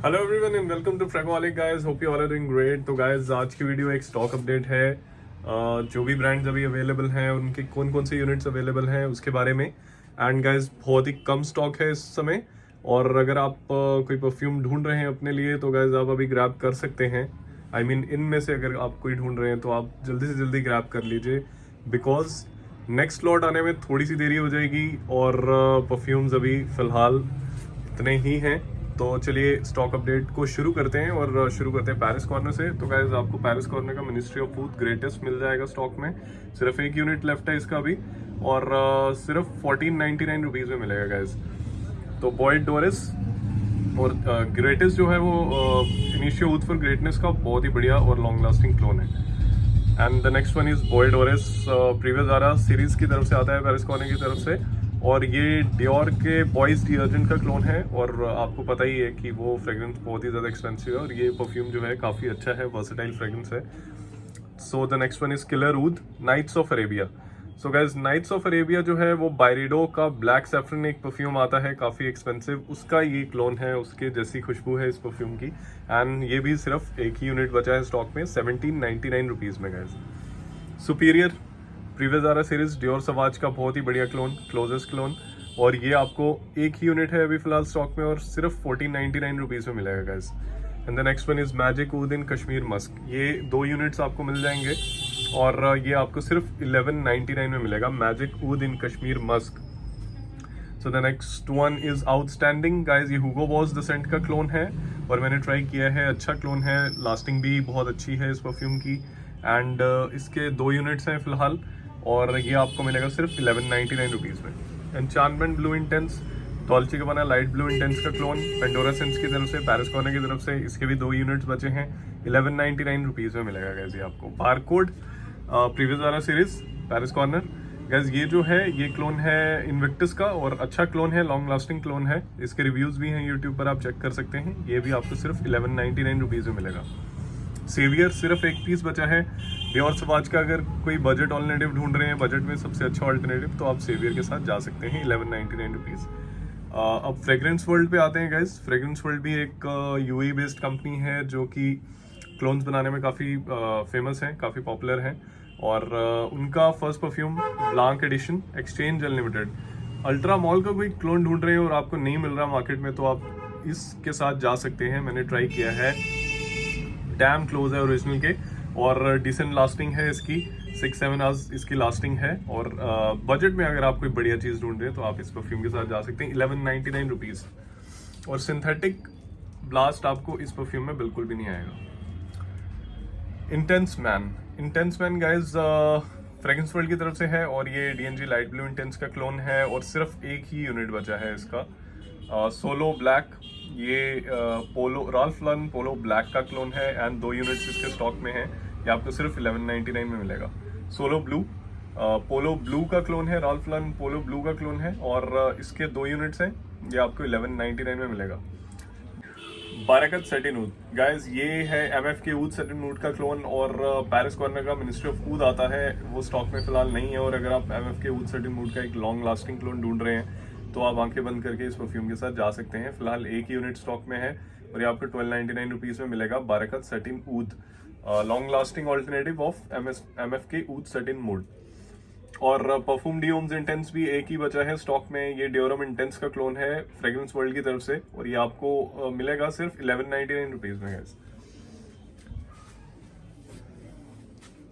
Hello everyone and welcome to Fragolic guys, hope you all are doing great. तो guys आज की video एक stock update है। जो भी ब्रांड्स अभी अवेलेबल हैं उनके कौन कौन से यूनिट्स अवेलेबल हैं उसके बारे में। एंड गाइस बहुत ही कम स्टॉक है इस समय, और अगर आप कोई परफ्यूम ढूंढ रहे हैं अपने लिए तो गाइस आप अभी ग्रैब कर सकते हैं। आई मीन इनमें से अगर आप कोई ढूंढ रहे हैं तो आप जल्दी से जल्दी ग्रैब कर लीजिए, बिकॉज नेक्स्ट लॉट आने में थोड़ी सी देरी हो जाएगी और परफ्यूम्स अभी फिलहाल इतने ही हैं। तो चलिए स्टॉक अपडेट को शुरू करते हैं और शुरू करते हैं पेरिस कॉर्नर से। तो गाइस आपको पेरिस कॉर्नर का मिनिस्ट्री ऑफ फूड ग्रेटेस्ट मिल जाएगा स्टॉक में। सिर्फ एक यूनिट लेफ्ट है इसका अभी, और सिर्फ 1499 रुपीज़ में मिलेगा गाइस। तो बॉयड डोरिस और ग्रेटेस्ट जो है वो इनिशियो ऊथ फॉर ग्रेटनेस का बहुत ही बढ़िया और लॉन्ग लास्टिंग क्लोन है। And the next one is Boyd Doris, previous आरा सीरीज की तरफ से आता है पेरिस कॉर्नर की तरफ से, और ये डियोर के बॉयज डिटर्जेंट का क्लोन है। और आपको पता ही है कि वो फ्रेग्रेंस बहुत ही ज़्यादा एक्सपेंसिव है और ये परफ्यूम जो है काफ़ी अच्छा है, वर्सेटाइल फ्रेग्रेंस है। So the next one is killer oud nights of Arabia. So guys nights of Arabia जो है वो बायरिडो का ब्लैक सैफरन एक परफ्यूम आता है, काफ़ी एक्सपेंसिव, उसका ये क्लोन है, उसके जैसी खुशबू है इस परफ्यूम की। एंड ये भी सिर्फ एक ही यूनिट बचा है स्टॉक में 1799 रुपीज़ में गाइज। सुपीरियर प्रीवियस आरा सीरीज डियोर सवाज का बहुत ही बढ़िया क्लोन, क्लोजेस्ट क्लोन, और ये आपको एक ही यूनिट है अभी फिलहाल स्टॉक में और सिर्फ 1499 रुपीज़ में मिलेगा guys. And the next one is magic oud in Kashmir musk. ये 2 यूनिट्स आपको मिल जाएंगे और ये आपको सिर्फ 1199 में मिलेगा, magic oud in Kashmir musk. So the next one is outstanding guys. ये हुगो बॉस द सेंट का क्लोन है और मैंने ट्राई किया है, अच्छा क्लोन है, लास्टिंग भी बहुत अच्छी है इस परफ्यूम की। एंड इसके 2 यूनिट्स हैं फिलहाल और ये आपको मिलेगा सिर्फ 1199 रुपीज़ में। Enchantment blue intense, Dolce गाबाना light blue intense का क्लोन, पेंडोरा सेंस की तरफ से, पेरिस कॉर्नर की तरफ से, इसके भी 2 यूनिट्स बचे हैं, 1199 रुपीज़ में मिलेगा गैस ये आपको। बारकोड प्रीवियस वाला सीरीज पेरिस कॉर्नर गैस, ये जो है ये क्लोन है इन्विक्टस का और अच्छा क्लोन है, लॉन्ग लास्टिंग क्लोन है, इसके रिव्यूज़ भी हैं यूट्यूब पर, आप चेक कर सकते हैं। ये भी आपको सिर्फ 1199 रुपीज़ में मिलेगा। सेवियर सिर्फ एक पीस बचा है डियोर सवाज का, अगर कोई बजट ऑल्टरनेटिव ढूंढ रहे हैं, बजट में सबसे अच्छा ऑल्टरनेटिव, तो आप सेवियर के साथ जा सकते हैं 1199 रुपीज़। अब फ्रेग्रेंस वर्ल्ड पे आते हैं गाइस। फ्रेग्रेंस वर्ल्ड भी एक यूएई बेस्ड कंपनी है जो कि क्लोन्स बनाने में काफ़ी फेमस है, काफ़ी पॉपुलर है, और उनका first perfume blanc edition exchange unlimited ultra male का कोई क्लोन ढूंढ रहे हैं और आपको नहीं मिल रहा मार्केट में, तो आप इसके साथ जा सकते हैं। मैंने ट्राई किया है, डैम क्लोज है ओरिजिनल के और डिसेंट लास्टिंग है इसकी, 6-7 आवर्स इसकी लास्टिंग है, और बजट में अगर आप कोई बढ़िया चीज़ ढूंढ रहे हैं तो आप इस परफ्यूम के साथ जा सकते हैं 1199 रुपीज़। और सिंथेटिक ब्लास्ट आपको इस परफ्यूम में बिल्कुल भी नहीं आएगा। Intense man guys fragrance world की तरफ से है और ये डीएनजी लाइट ब्लू इंटेंस का क्लोन है और सिर्फ एक ही यूनिट बचा है इसका, सोलो ब्लैक। ये पोलो राल्फ लॉरेन पोलो ब्लैक का क्लोन है एंड 2 यूनिट्स इसके स्टॉक में है, ये आपको सिर्फ 1199 में मिलेगा। सोलो ब्लू पोलो ब्लू का क्लोन है, राल्फ लॉरेन पोलो ब्लू का क्लोन है, और इसके 2 यूनिट्स हैं, ये आपको 1199 में मिलेगा। बाराकत सेटिन ऊद गाइज, ये है एमएफ के ऊद सेटिन ऊद का क्लोन और पेरिस कॉर्नर का मिनिस्ट्री ऑफ ऊद आता है, वो स्टॉक में फिलहाल नहीं है। और अगर आप एमएफ के ऊद सेटिन ऊद का एक लॉन्ग लास्टिंग क्लोन ढूंढ रहे हैं तो आप आंखें बंद करके इस परफ्यूम के साथ जा सकते हैं। फिलहाल एक यूनिट स्टॉक में है और ये आपको 1299 रुपीज़ में मिलेगा, Barakat satin oud, long lasting alternative of MF K oud satin mood. और परफ्यूम डियोम्स इंटेंस भी एक ही बचा है स्टॉक में, ये डियोरम इंटेंस का क्लोन है फ्रेग्रेंस वर्ल्ड की तरफ से और ये आपको मिलेगा सिर्फ 1199 रुपीज़ में guys.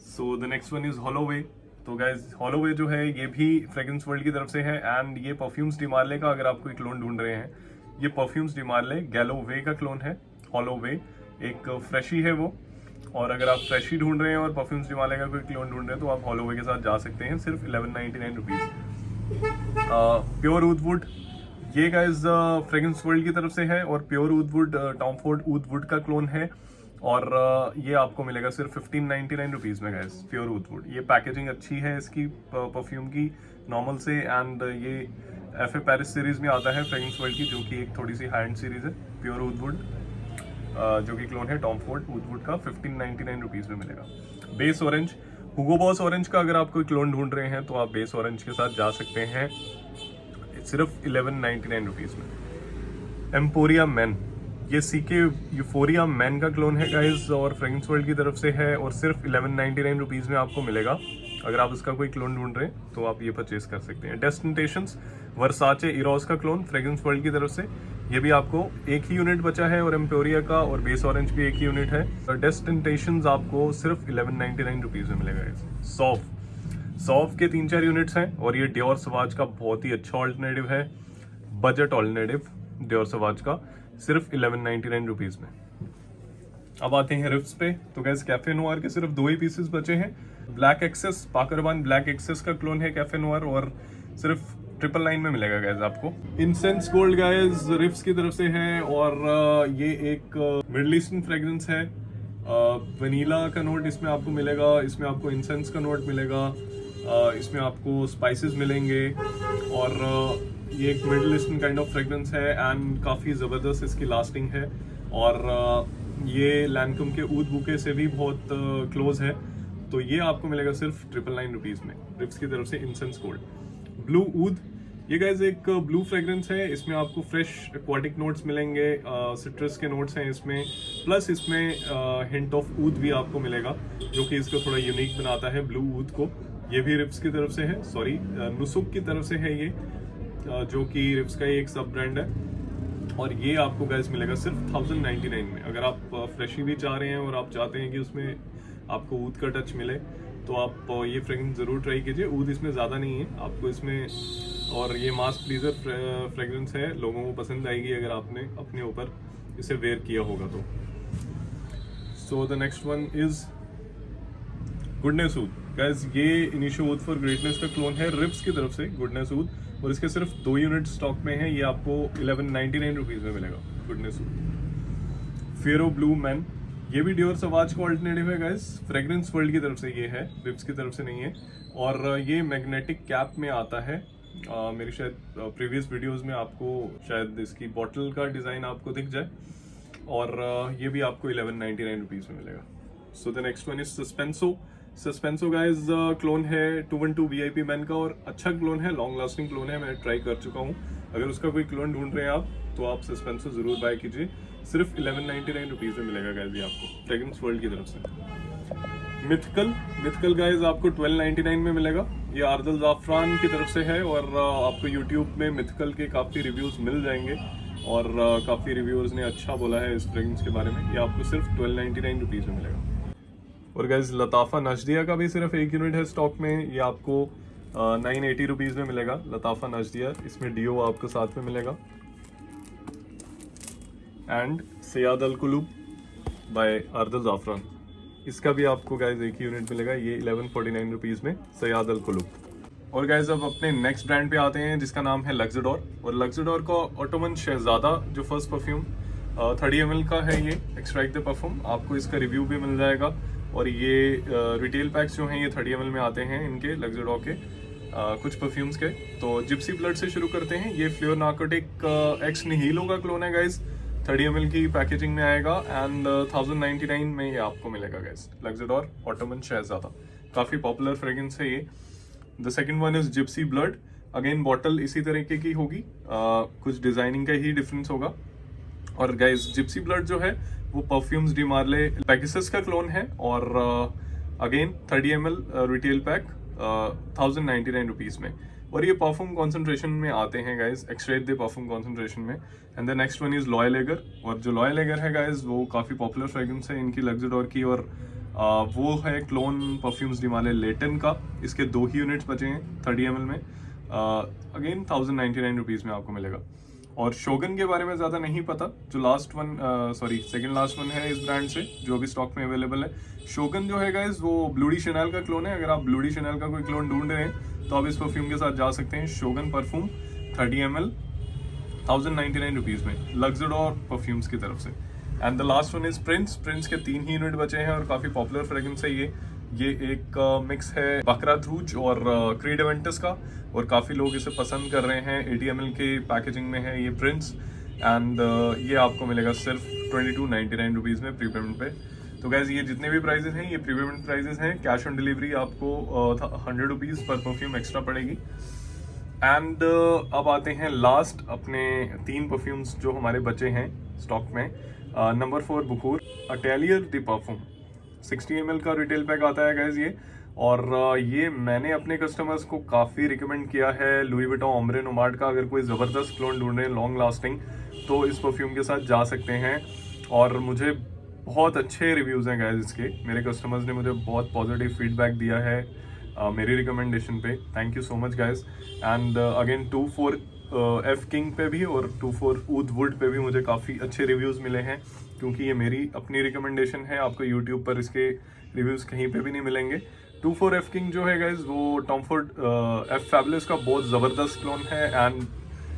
So the next one is Holloway. तो गाइज हॉलोवे जो है ये भी फ्रेग्रेंस वर्ल्ड की तरफ से है एंड ये परफ्यूम्स डिमार्ले का, अगर आप कोई क्लोन ढूंढ रहे हैं, ये परफ्यूम्स डिमार्ले गैलोवे का क्लोन है। हॉलोवे एक फ्रेशी है वो, और अगर आप फ्रेशी ढूंढ रहे हैं और परफ्यूम्स डिमार्ले का कोई क्लोन ढूंढ रहे हैं तो आप हॉलोवे के साथ जा सकते हैं, सिर्फ 1199 रुपीज़। प्योर ऊदवुड, ये गाइज फ्रेग्रेंस वर्ल्ड की तरफ से है और प्योर ऊदवुड टॉम फोर्ड ऊदवुड का क्लोन है और ये आपको मिलेगा सिर्फ 1599 रुपीज़ में गाइस, प्योर ऊदवुड। ये पैकेजिंग अच्छी है इसकी परफ्यूम की नॉर्मल से, एंड ये एफ पेरिस सीरीज में आता है फ्रेग्रेंस वर्ल्ड की, जो कि एक थोड़ी सी हाई एंड सीरीज है। प्योर ऊदवुड जो कि क्लोन है टॉम फोर्ड ऊदवुड का, 1599 रुपीज़ में मिलेगा। बेस ऑरेंज, हुगो बॉस ऑरेंज का अगर आप कोई क्लोन ढूंढ रहे हैं तो आप बेस ऑरेंज के साथ जा सकते हैं, सिर्फ 1199 रुपीज़ में। एम्पोरिया मैन, ये सीके यूफोरिया मैन का क्लोन है गाइज और फ्रेग्रेंस वर्ल्ड की तरफ से है और सिर्फ 1199 रुपीज़ में आपको मिलेगा। अगर आप उसका कोई क्लोन ढूंढ रहे हैं तो आप ये परचेज कर सकते हैं। डेस्टिनेशंस वर्साचे इरोस का क्लोन फ्रेग्रेंस वर्ल्ड की तरफ से, ये भी आपको एक ही यूनिट बचा है और एम्पोरिया का और बेस ऑरेंज भी एक ही यूनिट है। डेस्टिनेशंस आपको सिर्फ 1199 रुपीज़ में मिलेगा। सौफ के 3-4 यूनिट्स हैं और ये डियोर सवाज का बहुत ही अच्छा ऑल्टरनेटिव है, बजट ऑल्टरनेटिव डियोर सवाज का, सिर्फ 1199 रुपीज़ में। अब आते हैं रिफ्स पे। तो गैस कैफे नोयर के सिर्फ 2 ही पीसेस बचे हैं। ब्लैक एक्सेस पाकरबान ब्लैक एक्सेस का क्लोन है कैफे नोयर और सिर्फ 999 में मिलेगा गैस आपको। इंसेंस गोल्ड गैस रिफ्स की तरफ से है और ये एक मिडल ईस्टर्न फ्रेग्रेंस है। वनीला का नोट इसमें आपको मिलेगा, इसमें आपको इंसेंस का नोट मिलेगा, इसमें आपको स्पाइसेस मिलेंगे और ये एक middle eastern kind of fragrance है एंड काफ़ी ज़बरदस्त इसकी लास्टिंग है और ये लैंकम के ऊद बुके से भी बहुत क्लोज है। तो ये आपको मिलेगा सिर्फ 999 रुपीज़ में रिफ्स की तरफ से इंसेंस गोल्ड। ब्लू ऊद, ये गाइस एक ब्लू फ्रेग्रेंस है, इसमें आपको फ्रेश एक्वाटिक नोट्स मिलेंगे, सिट्रस के नोट्स हैं इसमें, प्लस इसमें हिंट ऑफ ऊद भी आपको मिलेगा जो कि इसको थोड़ा यूनिक बनाता है ब्लू ऊद को। ये भी रिफ्स की तरफ से है, सॉरी नुसुक की तरफ से है ये, जो कि रिफ्स का एक सब ब्रांड है और ये आपको गाइस मिलेगा सिर्फ 1099 में। अगर आप फ्रेशी भी चाह रहे हैं और आप चाहते हैं कि उसमें आपको ऊद का टच मिले तो आप ये फ्रेग्रेंस ज़रूर ट्राई कीजिए। ऊद इसमें ज़्यादा नहीं है आपको इसमें, और ये मास प्लीजर फ्रेग्रेंस है, लोगों को पसंद आएगी अगर आपने अपने ऊपर इसे वेयर किया होगा तो। So the next one is goodness oud guys, ये इनिशियो ऊद फॉर ग्रेटनेस का क्लोन है रिफ्स की तरफ से, गुडनेस ऊद, और इसके सिर्फ 2 यूनिट स्टॉक में है। ये आपको 1199 रुपीज़ में मिलेगा गुडनेस ऊद। फेरो ब्लू मैन, ये भी डियोर सवाज का ऑल्टरनेटिव है गाइस, फ्रेग्रेंस वर्ल्ड की तरफ से ये है, रिफ्स की तरफ से नहीं है और ये मैग्नेटिक कैप में आता है। मेरी शायद प्रीवियस वीडियोस में आपको शायद इसकी बॉटल का डिज़ाइन आपको दिख जाए और ये भी आपको 1199 रुपीज़ में मिलेगा। So the next one is Suspenso guys, clone है 212 VIP मैन का और अच्छा क्लोन है, लॉन्ग लास्टिंग क्लोन है, मैं ट्राई कर चुका हूँ। अगर उसका कोई क्लोन ढूंढ रहे हैं आप तो आप सस्पेंसो जरूर बाय कीजिए, सिर्फ 1199 रुपीज़ में मिलेगा गाइस ये आपको फ्रेग्रेंस वर्ल्ड की तरफ से। मिथकल गाइस आपको 1299 में मिलेगा, ये आर्दल जाफरान की तरफ से है और आपको यूट्यूब में मिथकल के काफ़ी रिव्यूज़ मिल जाएंगे और काफ़ी रिव्यूअर्स ने अच्छा बोला है इस फ्रेग्रेंस के बारे में। ये आपको सिर्फ 1299 रुपीज़ में मिलेगा। और गाइस लताफ़ा नजदिया का भी सिर्फ 1 यूनिट है स्टॉक में, ये आपको 980 रुपीज़ में मिलेगा। लताफ़ा नजदिया, इसमें डियो आपको साथ में मिलेगा। एंड सयाद अल कुलूब बाय आर्दल जाफरान, इसका भी आपको गाइस 1 यूनिट मिलेगा, ये 1149 रुपीज़ में सयाद अल कुलूब। और गाइस अब अपने नेक्स्ट ब्रांड पे आते हैं जिसका नाम है लक्सडोर, और लक्सडोर का ऑटोमन शहजादा जो फर्स्ट परफ्यूम 30 ml का है, ये एक्सट्रैक्ट द परफ्यूम, आपको इसका रिव्यू भी मिल जाएगा। और ये रिटेल पैक्स जो हैं ये 30 ml में आते हैं इनके लक्सडोर के कुछ परफ्यूम्स के। तो जिप्सी ब्लड से शुरू करते हैं, ये फ्लेवर नार्कोटिक एक्स निहीलो का क्लोन है गाइस, 30 ml की पैकेजिंग में आएगा एंड 1099 में ये आपको मिलेगा गाइस। लक्सडोर ऑटोमन शहजादा काफ़ी पॉपुलर फ्रेग्रेंस है ये। The second one is Gypsy blood, again bottle इसी तरीके की होगी, कुछ डिजाइनिंग का ही डिफरेंस होगा। और गाइस जिप्सी ब्लड जो है वो परफ्यूम्स डी मार्ले पैकेसेस का क्लोन है और again 30 ml retail pack 1099 rupees में, और ये परफ्यूम कॉन्सेंट्रेशन में आते हैं guys, extract the perfume concentration में। And the next one is loyal eager, और जो लॉयल एगर है गाइस वो काफ़ी पॉपुलर फ्रेग्रेंस है इनकी लक्सडोर की, और वो है क्लोन परफ्यूम्स डी मार्ले लेटन का, इसके 2 ही यूनिट्स बचे हैं 30 ml में, अगेन 1099 रुपीज़ में आपको मिलेगा। और शोगन के बारे में ज़्यादा नहीं पता, जो last one second last one है इस ब्रांड से जो अभी स्टॉक में अवेलेबल है। शोगन जो है गाइस वो ब्लूडी शनैल का क्लोन है, अगर आप ब्लूडी शनैल का कोई क्लोन ढूंढ रहे हैं तो आप इस परफ्यूम के साथ जा सकते हैं। शोगन परफ्यूम 30 ml 1099 रुपीज़ में लक्सडोर परफ्यूम्स की तरफ से। And the last one is Prince के 3 ही यूनिट बचे हैं और काफ़ी पॉपुलर फ्रेग्रेंस है ये एक मिक्स है बकरा थ्रूज और क्रीड एवेंटस का, और काफ़ी लोग इसे पसंद कर रहे हैं। 80 ml के पैकेजिंग में है ये प्रिंस एंड ये आपको मिलेगा सिर्फ 2299 रुपीज़ में प्री पेमेंट पे। तो गैस ये जितने भी प्राइजेस हैं ये प्री पेमेंट प्राइजेस हैं, कैश ऑन डिलीवरी आपको 100 रुपीज़ पर परफ्यूम एक्स्ट्रा पड़ेगी। एंड अब आते हैं लास्ट अपने 3 परफ्यूम्स जो हमारे बचे हैं स्टॉक में। नंबर 4 बुकूर अटेलियर द परफ्यूम 60 ml का रिटेल पैक आता है गाइज ये। और ये मैंने अपने कस्टमर्स को काफ़ी रिकमेंड किया है। लुई विटॉन ओम्ब्रे नोमार्ड का अगर कोई ज़बरदस्त क्लोन ढूंढ रहे हैं लॉन्ग लास्टिंग तो इस परफ्यूम के साथ जा सकते हैं। और मुझे बहुत अच्छे रिव्यूज़ हैं गाइज इसके, मेरे कस्टमर्स ने मुझे बहुत पॉजिटिव फीडबैक दिया है मेरी रिकमेंडेशन पे। Thank you so much guys. And again 24 F king पे भी और 24 ऊद वुड पे भी मुझे काफ़ी अच्छे रिव्यूज़ मिले हैं, क्योंकि ये मेरी अपनी रिकमेंडेशन है। आपको यूट्यूब पर इसके रिव्यूज़ कहीं पे भी नहीं मिलेंगे। 24 एफ किंग जो है गाइज वो टॉम फोर्ड एफ फैबुलस का बहुत ज़बरदस्त क्लोन है। And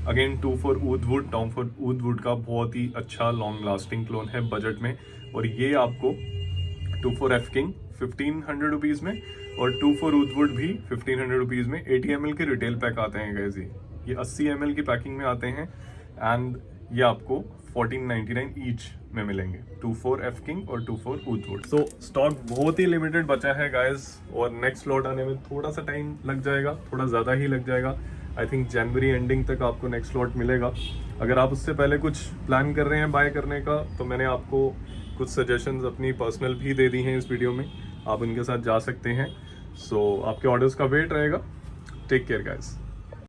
again 24 oud wood, Tom Ford oud wood का बहुत ही अच्छा लॉन्ग लास्टिंग क्लोन है बजट में। और ये आपको 24 एफ किंग 1500 रुपीज़ में और 24 ऊद वुड भी 1500 रुपीज़ में 80 ml के रिटेल पैक आते हैं गाइज। ये 80 ml की पैकिंग में आते हैं एंड ये आपको 1499 ईच में मिलेंगे 24 एफ किंग और 24 ऊद वुड। सो स्टॉक बहुत ही लिमिटेड बचा है गाइज और नेक्स्ट लॉट आने में थोड़ा सा टाइम लग जाएगा, थोड़ा ज़्यादा ही लग जाएगा। आई थिंक जनवरी एंडिंग तक आपको नेक्स्ट लॉट मिलेगा। अगर आप उससे पहले कुछ प्लान कर रहे हैं बाय करने का तो मैंने आपको कुछ सजेशंस अपनी पर्सनल भी दे दी हैं इस वीडियो में, आप उनके साथ जा सकते हैं। सो आपके ऑर्डर्स का वेट रहेगा। Take care guys.